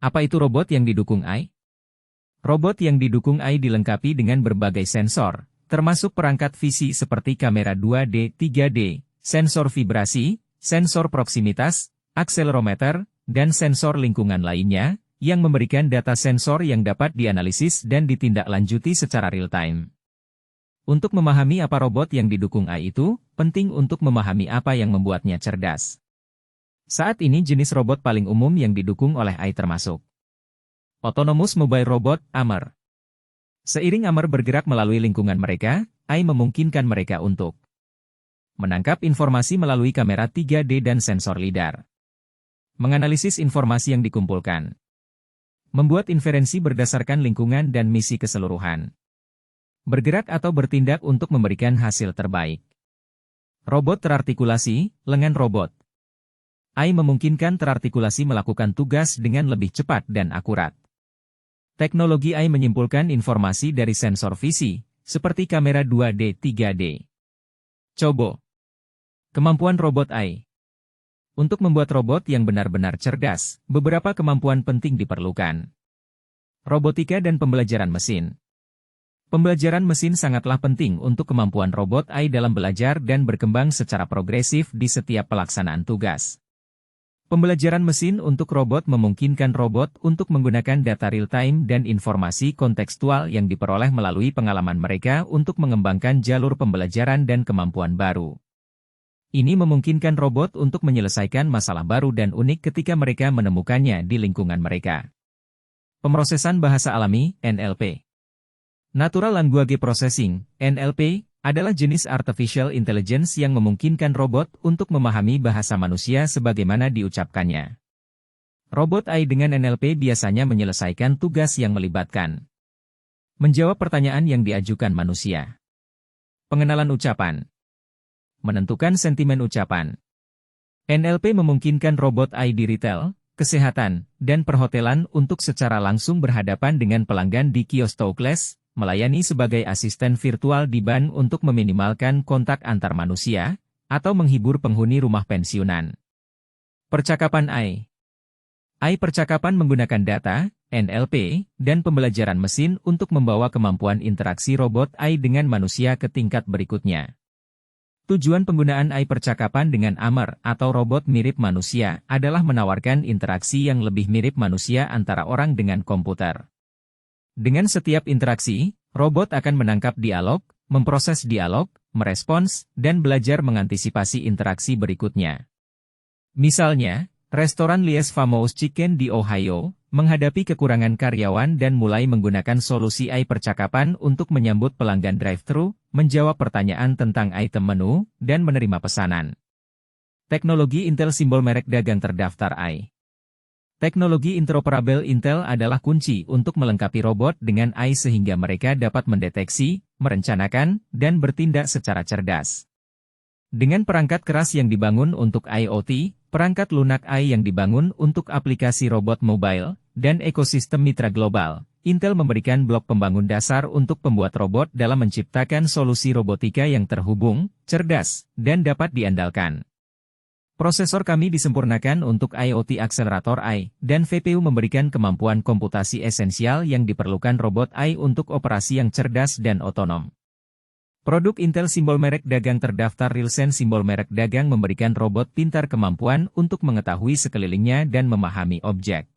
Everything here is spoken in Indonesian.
Apa itu robot yang didukung AI? Robot yang didukung AI dilengkapi dengan berbagai sensor, termasuk perangkat visi seperti kamera 2D, 3D, sensor vibrasi, sensor proksimitas, akselerometer, dan sensor lingkungan lainnya, yang memberikan data sensor yang dapat dianalisis dan ditindaklanjuti secara real-time. Untuk memahami apa robot yang didukung AI itu, penting untuk memahami apa yang membuatnya cerdas. Saat ini jenis robot paling umum yang didukung oleh AI termasuk Autonomous Mobile Robot, AMR. Seiring AMR bergerak melalui lingkungan mereka, AI memungkinkan mereka untuk menangkap informasi melalui kamera 3D dan sensor lidar, menganalisis informasi yang dikumpulkan, membuat inferensi berdasarkan lingkungan dan misi keseluruhan, bergerak atau bertindak untuk memberikan hasil terbaik. Robot terartikulasi, lengan robot. AI memungkinkan terartikulasi melakukan tugas dengan lebih cepat dan akurat. Teknologi AI menyimpulkan informasi dari sensor visi, seperti kamera 2D, 3D. Cobo. Kemampuan robot AI. Untuk membuat robot yang benar-benar cerdas, beberapa kemampuan penting diperlukan. Robotika dan pembelajaran mesin. Pembelajaran mesin sangatlah penting untuk kemampuan robot AI dalam belajar dan berkembang secara progresif di setiap pelaksanaan tugas. Pembelajaran mesin untuk robot memungkinkan robot untuk menggunakan data real-time dan informasi kontekstual yang diperoleh melalui pengalaman mereka untuk mengembangkan jalur pembelajaran dan kemampuan baru. Ini memungkinkan robot untuk menyelesaikan masalah baru dan unik ketika mereka menemukannya di lingkungan mereka. Pemrosesan bahasa alami, NLP. Natural Language Processing, NLP, adalah jenis artificial intelligence yang memungkinkan robot untuk memahami bahasa manusia sebagaimana diucapkannya. Robot AI dengan NLP biasanya menyelesaikan tugas yang melibatkan menjawab pertanyaan yang diajukan manusia, pengenalan ucapan, menentukan sentimen ucapan. NLP memungkinkan robot AI di retail, kesehatan, dan perhotelan untuk secara langsung berhadapan dengan pelanggan di kios touchless, melayani sebagai asisten virtual di bank untuk meminimalkan kontak antar manusia, atau menghibur penghuni rumah pensiunan. Percakapan AI. AI percakapan menggunakan data, NLP, dan pembelajaran mesin untuk membawa kemampuan interaksi robot AI dengan manusia ke tingkat berikutnya. Tujuan penggunaan AI percakapan dengan AMR atau robot mirip manusia adalah menawarkan interaksi yang lebih mirip manusia antara orang dengan komputer. Dengan setiap interaksi, robot akan menangkap dialog, memproses dialog, merespons, dan belajar mengantisipasi interaksi berikutnya. Misalnya, restoran Les Famous Chicken di Ohio menghadapi kekurangan karyawan dan mulai menggunakan solusi AI percakapan untuk menyambut pelanggan drive-thru, menjawab pertanyaan tentang item menu, dan menerima pesanan. Teknologi Intel simbol merek dagang terdaftar AI. Teknologi interoperabel Intel adalah kunci untuk melengkapi robot dengan AI sehingga mereka dapat mendeteksi, merencanakan, dan bertindak secara cerdas. Dengan perangkat keras yang dibangun untuk IoT, perangkat lunak AI yang dibangun untuk aplikasi robot mobile, dan ekosistem mitra global, Intel memberikan blok pembangun dasar untuk pembuat robot dalam menciptakan solusi robotika yang terhubung, cerdas, dan dapat diandalkan. Prosesor kami disempurnakan untuk IoT Accelerator AI, dan VPU memberikan kemampuan komputasi esensial yang diperlukan robot AI untuk operasi yang cerdas dan otonom. Produk Intel simbol merek dagang terdaftar Rilsen simbol merek dagang memberikan robot pintar kemampuan untuk mengetahui sekelilingnya dan memahami objek.